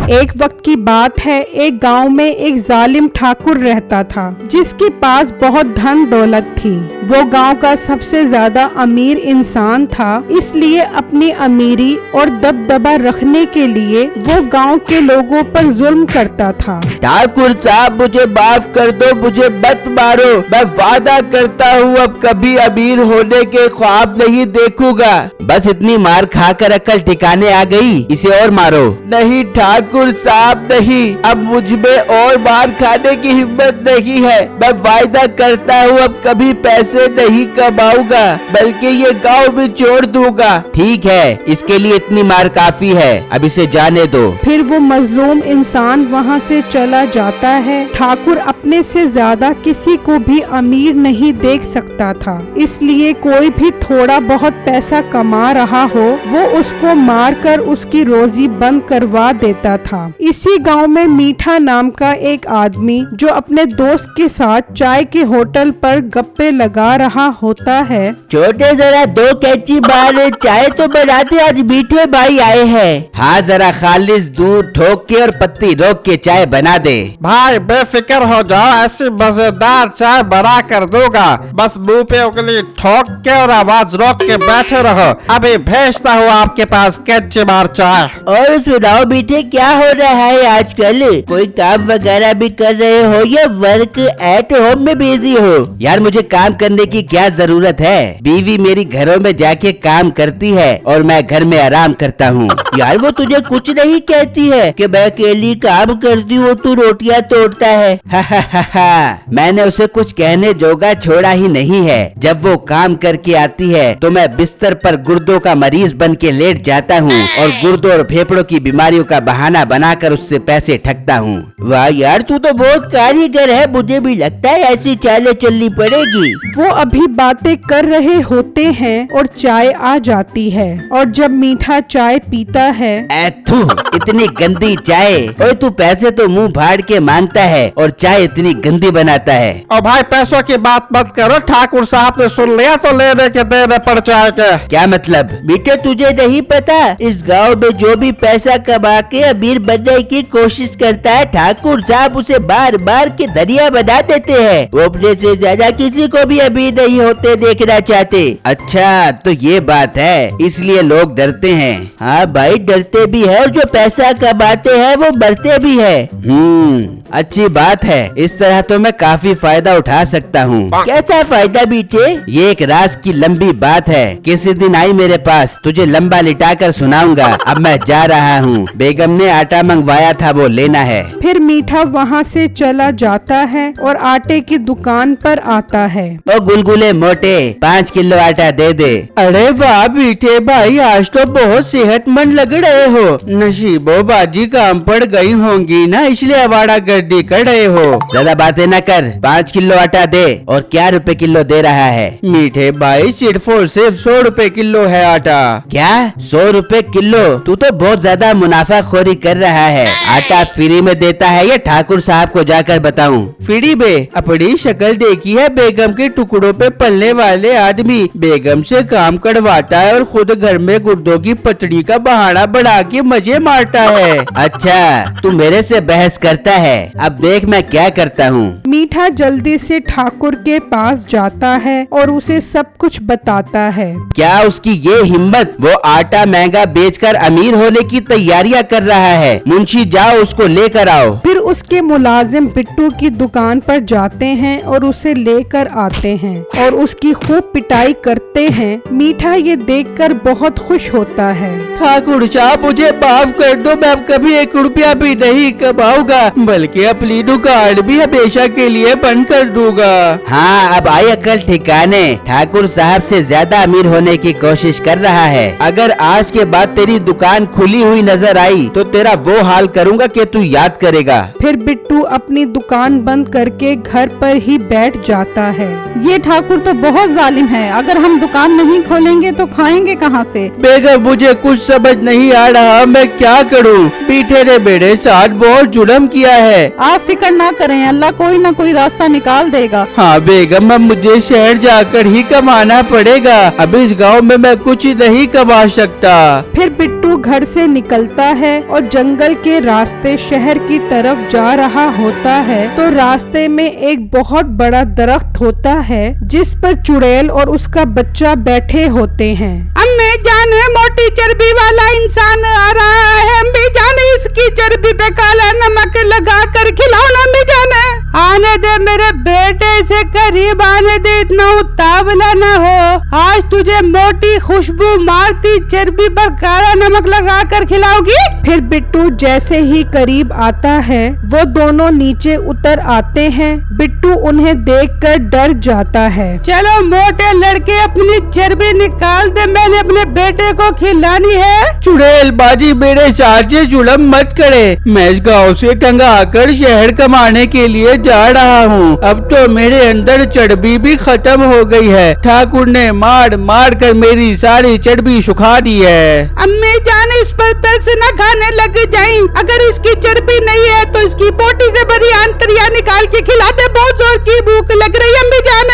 एक वक्त की बात है, एक गांव में एक जालिम ठाकुर रहता था जिसके पास बहुत धन दौलत थी। वो गांव का सबसे ज्यादा अमीर इंसान था, इसलिए अपनी अमीरी और दबदबा रखने के लिए वो गांव के लोगों पर जुल्म करता था। ठाकुर साहब मुझे माफ कर दो, मुझे मत मारो। मैं वादा करता हूँ अब कभी अमीर होने के ख्वाब नहीं देखूंगा। बस इतनी मार खाकर अकल ठिकाने आ गई, इसे और मारो। नहीं ठाकुर साहब नहीं, अब मुझ में और मार खाने की हिम्मत नहीं है। मैं वादा करता हूँ अब कभी पैसे नहीं कमाऊंगा, बल्कि ये गांव भी छोड़ दूंगा। ठीक है, इसके लिए इतनी मार काफी है, अब इसे जाने दो। फिर वो मजलूम इंसान वहाँ से चला जाता है। ठाकुर अपने से ज्यादा किसी को भी अमीर नहीं देख सकता था, इसलिए कोई भी थोड़ा बहुत पैसा कमा रहा हो वो उसको मारकर उसकी रोजी बंद करवा देता था। इसी गांव में मीठा नाम का एक आदमी जो अपने दोस्त के साथ चाय के होटल पर गप्पे लगा रहा होता है। छोटे जरा 2 कैंची बार चाय तो बनाते, आज मीठे भाई आए हैं। हाँ जरा खालिस दूध ठोक के और पत्ती रोक के चाय बना दे। भाई बेफिक्र हो जाओ, ऐसी मजेदार चाय बना कर दूंगा। बस मुंह पे उंगली ठोक के और आवाज रोक के बैठे रहो, अभी भेजता हूँ आपके पास कैंची बार चाय। और सुनाओ मीठे, क्या हो रहा है आजकल? कोई काम वगैरह भी कर रहे हो या वर्क एट होम में बिजी हो? यार मुझे काम करने की क्या जरूरत है, बीवी मेरी घरों में जाके काम करती है और मैं घर में आराम करता हूँ। यार वो तुझे कुछ नहीं कहती है कि मैं अकेली काम करती हूँ, तू रोटियाँ तोड़ता है। मैंने उसे कुछ कहने जोगा छोड़ा ही नहीं है। जब वो काम करके आती है तो मैं बिस्तर पर गुर्दों का मरीज बन के लेट जाता हूँ और गुर्दों और फेफड़ों की बीमारियों का बहाना बनाकर उससे पैसे ठगता हूँ। वाह यार, तू तो बहुत कारीगर है, मुझे भी लगता है ऐसी चालें चलनी पड़ेगी। वो अभी बातें कर रहे होते हैं और चाय आ जाती है, और जब मीठा चाय पीता है, थू, इतनी गंदी चाय। ओए तू पैसे तो मुंह फाड़ के मांगता है और चाय इतनी गंदी बनाता है। और भाई पैसों की बात मत करो, ठाकुर साहब ने सुन लिया तो लेने के देने पड़ चाय के। क्या मतलब? बेटे तुझे नहीं पता, इस गांव में जो भी पैसा कमा के अमीर बनने की कोशिश करता है, ठाकुर साहब उसे बार बार के दरिया बना देते हैं। वो अपने से ज्यादा किसी को भी अमीर नहीं होते देखना चाहते। अच्छा तो ये बात है, इसलिए लोग डरते हैं। हाँ भाई डरते भी है, और जो पैसा कमाते हैं वो मरते भी है। अच्छी बात है, इस तरह तो मैं काफी फायदा उठा सकता हूँ। कैसा फायदा बीटे? ये एक राज की लंबी बात है, किसी दिन आई मेरे पास, तुझे लंबा लिटा कर सुनाऊंगा। अब मैं जा रहा हूँ, बेगम ने आटा मंगवाया था वो लेना है। फिर मीठा वहाँ से चला जाता है और आटे की दुकान पर आता है। ओ गुलगुले मोटे, 5 किलो आटा दे दे। अरे वाह मीठे भाई, आज तो बहुत सेहतमंद लग रहे हो। नसीबो बाजी काम पड़ गई होंगी ना, इसलिए अवाड़ा गर्दी कर रहे हो। ज्यादा बातें न कर, 5 किलो आटा दे। और क्या रुपए किलो दे रहा है? मीठे भाई सिर्फ 100 रुपए किलो है आटा। क्या 100 रुपए किलो? तू तो बहुत ज्यादा मुनाफाखोरी कर रहा है। आटा फ्री में देता है या ठाकुर साहब को जाकर बताऊं? फ्री में? अपनी शक्ल देखी है बेगम के टुकड़ों पे पलने वाले आदमी, बेगम से काम करवाता है और खुद घर में गुर्दों की पटड़ी का बहाना बढ़ा के मजे मारता है। अच्छा तू मेरे से बहस करता है, अब देख मैं क्या करता हूँ। मीठा जल्दी से ठाकुर के पास जाता है और उसे सब कुछ बताता है। क्या उसकी ये हिम्मत, वो आटा महंगा बेचकर अमीर होने की तैयारियां कर रहा है। मुंशी जाओ उसको लेकर आओ। फिर उसके मुलाजिम बिट्टू की दुकान पर जाते हैं और उसे लेकर आते हैं और उसकी खूब पिटाई करते हैं। मीठा ये देखकर बहुत खुश होता है। ठाकुर साहब मुझे माफ कर दो, मैं अब कभी 1 रुपया भी नहीं कमाऊंगा, बल्कि अपनी दुकान भी हमेशा के लिए बंद कर दूंगा। हाँ अब आई अकल ठिकाने, ठाकुर साहब से ज्यादा अमीर होने की कोशिश कर रहा है। अगर आज के बाद तेरी दुकान खुली हुई नजर आई तो तेरा वो हाल करूंगा कि तू याद करेगा। फिर बिट्टू अपनी दुकान बंद करके घर पर ही बैठ जाता है। ये ठाकुर तो बहुत जालिम है, अगर हम दुकान नहीं खोलेंगे तो खाएंगे कहाँ से? बेगम मुझे कुछ समझ नहीं आ रहा, मैं क्या करूं? पीठे ने मेरे साथ बहुत जुल्म किया है। आप फिक्र ना करें, अल्लाह कोई ना ना कोई रास्ता निकाल देगा। हाँ बेगम, अब मुझे शहर जाकर ही कमाना पड़ेगा। अब इस गांव में मैं कुछ नहीं कमा सकता। फिर बिट्टू घर से निकलता है और जंगल के रास्ते शहर की तरफ जा रहा होता है। तो रास्ते में एक बहुत बड़ा दरख्त होता है जिस पर चुड़ैल और उसका बच्चा बैठे होते हैं। अम्मी जान, मोटी चर्बी वाला इंसान आ रहा है। अम्मी जान, इसकी चर्बी पे काला नमक लगा कर खिलाओ ना। अम्मी जान, आने दे मेरे बेटे से करीब आने दे, इतना उतावला न हो। आज तुझे मोटी खुशबू मारती चर्बी पर काला नमक लगा कर खिलाओगी। फिर बिट्टू जैसे ही करीब आता है वो दोनों नीचे उतर आते हैं। बिट्टू उन्हें देखकर डर जाता है। चलो मोटे लड़के, अपनी चर्बी निकाल दे, मैंने अपने बेटे को खिलानी है। चुड़ैल बाजी, मेरे साथ से जुलम मत करे। मैं इस गाँव से टंगा आकर शहर कमाने के लिए जा रहा हूँ। अब तो मेरे अंदर चर्बी भी खत्म हो गई है। ठाकुर ने मार मार कर मेरी सारी चर्बी सुखा दी है। अम्मी जान, इस पर तरस न खाने लग जाएं। अगर इसकी चर्बी नहीं है तो इसकी पोटी से बड़ी आंतरिया निकाल के खिला दे, बहुत जोर की भूख लग रही है। अम्मी जान,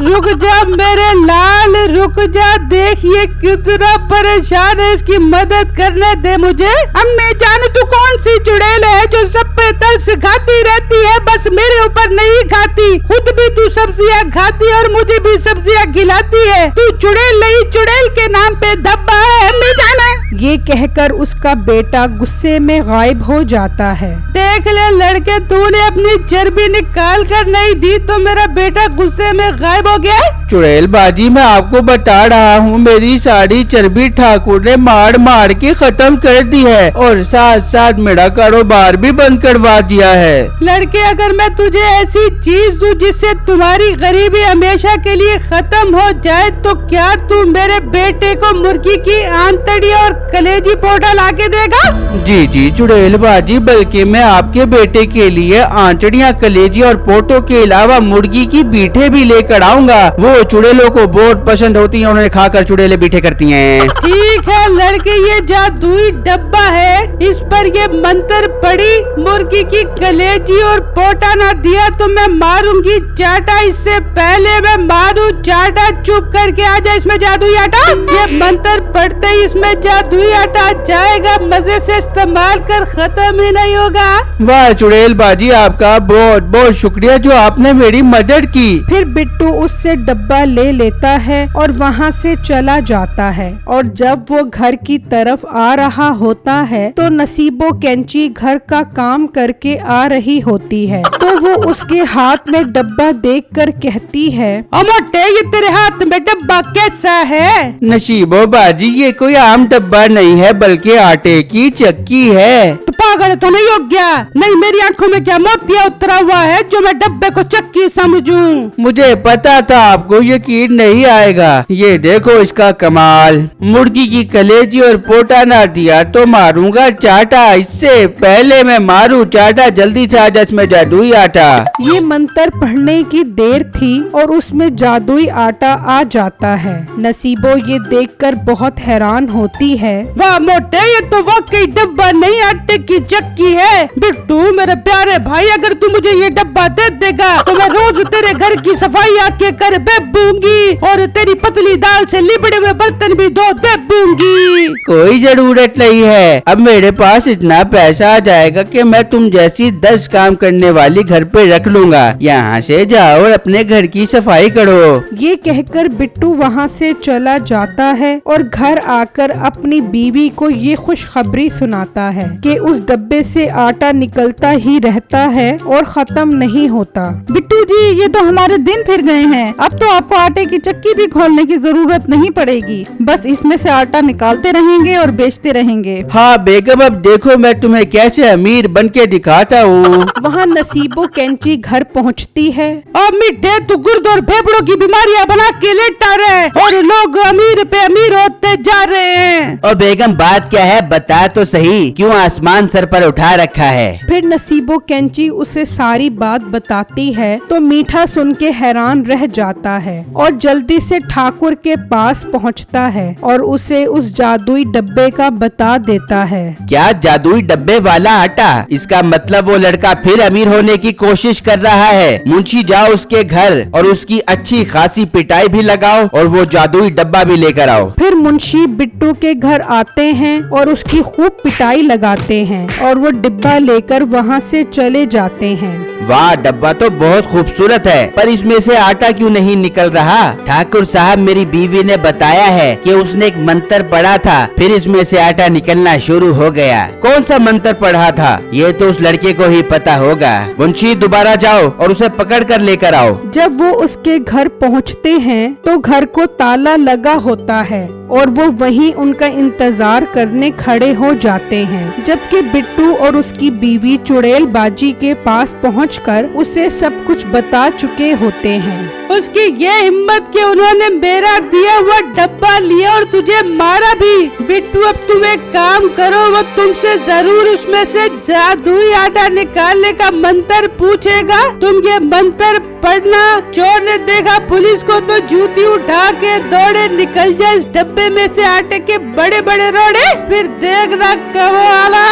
रुक जा मेरे लाल, रुक जा। देखिए कितना परेशान है, इसकी मदद करने दे मुझे। अम्मी जान, तू कौन सी चुड़ैल है जो सब पे तरस खाती रहती है, बस मेरे ऊपर नहीं खाती। खुद भी तू सब्जियां खाती और मुझे भी सब्जियां खिलाती है। तू चुड़ैल नहीं, चुड़ैल के नाम पे धब्बा है। अम्मी जान, ये कहकर उसका बेटा गुस्से में गायब हो जाता है। देख ले लड़के, तूने अपनी चर्बी निकाल कर नहीं दी तो मेरा बेटा गुस्से में गायब हो गया। चुड़ैल बाजी, मैं आपको बता रहा हूँ, मेरी सारी चर्बी ठाकुर ने मार मार के खत्म कर दी है और साथ साथ मेरा कारोबार भी बंद करवा दिया है। लड़के, अगर मैं तुझे ऐसी चीज दूं जिससे तुम्हारी गरीबी हमेशा के लिए खत्म हो जाए तो क्या तू मेरे बेटे को मुर्गी की आंतड़ी और कलेजी पोटा ला के देगा? जी जी चुड़ैल बाजी, बल्कि मैं आपके बेटे के लिए आंतड़ियाँ, कलेजी और पोटो के अलावा मुर्गी की बीठे भी लेकर आऊंगा। वो चुड़ैलों को बहुत पसंद होती हैं, उन्हें खाकर चुड़ैलें बीठे करती हैं। ठीक है लड़के, ये जादुई डब्बा है, इस पर ये मंत्र पड़ी, मुर्गी की कलेजी और पोटा ना दिया तो मैं मारूंगी चाटा। इससे पहले मैं मारू चाटा, चुप करके आ जा। इसमें जादुई आटा, ये मंत्र पढ़ते ही इसमें जादुई आटा जाएगा। मजे से इस्तेमाल कर, खत्म ही नहीं होगा। वाह चुड़ैल बाजी, आपका बहुत बहुत शुक्रिया जो आपने मेरी मदद की। फिर बिट्टू उससे डब्बा ले लेता है और वहाँ से चला जाता है। और जब वो घर की तरफ आ रहा होता है तो नसीबो कैंची घर का काम करके आ रही होती है। तो वो उसके हाथ में डब्बा देखकर कहती है, मोटे, ये तेरे हाथ में डब्बा कैसा है? नसीबो बाजी, ये कोई आम डब्बा नहीं है बल्कि आटे की चक्की है। तो पागल तो नहीं हो गया? नहीं, मेरी आंखों में क्या मोतिया उतरा हुआ है जो मैं डब्बे को चक्की समझूं? मुझे पता था आपको यकीन नहीं आएगा। ये देखो इसका कमाल, मुर्गी की कलेजी और पोटा ना दिया तो मारूंगा चाटा। इससे पहले मैं मारू चाटा, जल्दी से आजा, इसमें जादुई आटा। ये मंत्र पढ़ने की देर थी और उसमें जादुई आटा आ जाता है। नसीबो ये देखकर बहुत हैरान होती है। वाह मोटे, ये तो वाकई डब्बा नहीं, आटे की चक्की है। बिट्टू मेरे प्यारे भाई, अगर तू मुझे ये डब्बा दे देगा तो मैं रोज तेरे घर की सफाई आके कर बेबूंगी और तेरी पतली दाल से लिपटे हुए बर्तन भी धो देबूंगी। कोई जरूरत नहीं है, अब मेरे पास इतना पैसा आ जाएगा कि मैं तुम जैसी 10 काम करने वाली घर पे रख लूंगा। यहाँ से जाओ और अपने घर की सफाई करो। ये कहकर बिट्टू वहाँ से चला जाता है और घर आकर अपनी बीवी को ये खुशखबरी सुनाता है कि उस डब्बे से आटा निकलता ही रहता है और खत्म नहीं होता। बिट्टू जी, ये तो हमारे दिन फिर गए हैं। अब तो आपको आटे की चक्की भी खोलने की जरूरत नहीं पड़ेगी, बस इसमें से आटा निकालते रहेंगे और बेचते रहेंगे। हाँ बेगम, अब देखो मैं तुम्हें कैसे अमीर बन के दिखाता हूँ। वहाँ नसीबो कैंची घर पहुँचती है। अब मिठे, तू गुर्द और फेफड़ों की बीमारियां बना के लेटा रहे और लोग अमीर पे अमीर होते जा रहे हैं। और बेगम बात क्या है, बता तो सही, क्यों आसमान सर पर उठा रखा है? फिर नसीबो कैंची उसे सारी बात बताती है तो मीठा सुन के हैरान रह जाता है और जल्दी से ठाकुर के पास पहुंचता है और उसे उस जादुई डब्बे का बता देता है। क्या जादुई डब्बे वाला आटा। इसका मतलब वो लड़का फिर अमीर होने की कोशिश कर रहा है। मुंशी जाओ उसके घर और उसकी अच्छी खासी पिटाई भी लगाओ और वो जादुई डब्बा भी लेकर आओ। फिर मुंशी बिट्टू के घर आते हैं और उसकी खूब पिटाई लगाते हैं और वो डिब्बा लेकर वहाँ से चले जाते हैं। वाह, डब्बा तो बहुत खूबसूरत है, पर इसमें से आटा क्यों नहीं निकल रहा? ठाकुर साहब, मेरी बीवी ने बताया है कि उसने एक मंत्र पढ़ा था, फिर इसमें से आटा निकलना शुरू हो गया। कौन सा मंत्र पढ़ा था? ये तो उस लड़के को ही पता होगा। मुंशी, दोबारा जाओ और उसे पकड़ कर लेकर आओ। जब वो उसके घर पहुँचते हैं तो घर को ताला लगा होता है और वो वहीं उनका इंतजार करने खड़े हो जाते हैं, जबकि बिट्टू और उसकी बीवी चुड़ैल बाजी के पास पहुंचकर उसे सब कुछ बता चुके होते हैं। उसकी ये हिम्मत कि उन्होंने मेरा दिया हुआ डब्बा लिया और तुझे मारा भी। बिट्टू, अब तुम एक काम करो, वो तुमसे जरूर उसमें से जादुई आटा निकालने का मंत्र पूछेगा। तुम ये मंत्र पढ़ना। चोर ने देखा पुलिस को तो जूती उठा के दौड़े निकल जाए इस डब्बे में से आटे के बड़े बड़े रोड़े, फिर देखना कब वाला।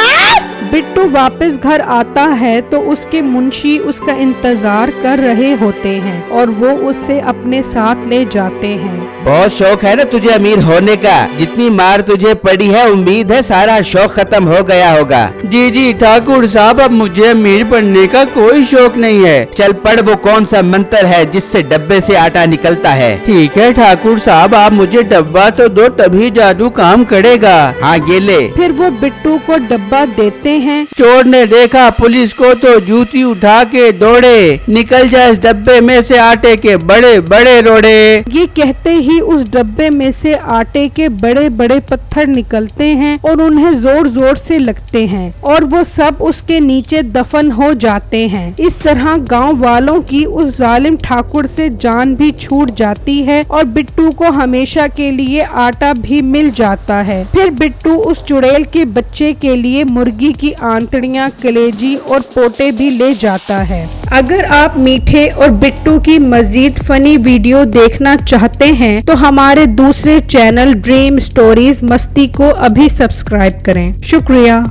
बिट्टू वापस घर आता है तो उसके मुंशी उसका इंतजार कर रहे होते हैं और वो उससे अपने साथ ले जाते हैं। बहुत शौक है ना तुझे अमीर होने का? जितनी मार तुझे पड़ी है, उम्मीद है सारा शौक खत्म हो गया होगा। जी जी ठाकुर साहब, अब मुझे अमीर बनने का कोई शौक नहीं है। चल पढ़ वो कौन सा मंत्र है जिससे डब्बे से आटा निकलता है। ठीक है ठाकुर साहब, आप मुझे डब्बा तो दो, तभी जादू काम करेगा। हाँ ये ले। फिर वो बिट्टू को डब्बा देते हैं। चोर ने देखा पुलिस को तो जूती उठा के दौड़े निकल जाए इस डब्बे में से आटे के बड़े बड़े रोड़े। ये कहते ही उस डब्बे में से आटे के बड़े बड़े पत्थर निकलते हैं और उन्हें जोर जोर से लगते हैं और वो सब उसके नीचे दफन हो जाते हैं। इस तरह गांव वालों की उस जालिम ठाकुर से जान भी छूट जाती है और बिट्टू को हमेशा के लिए आटा भी मिल जाता है। फिर बिट्टू उस चुड़ैल के बच्चे के लिए मुर्गी की आंतड़ियां, कलेजी और पोटे भी ले जाता है। अगर आप मीठे और बिट्टू की मजीद फनी वीडियो देखना चाहते हैं तो हमारे दूसरे चैनल ड्रीम स्टोरीज मस्ती को अभी सब्सक्राइब करें। शुक्रिया।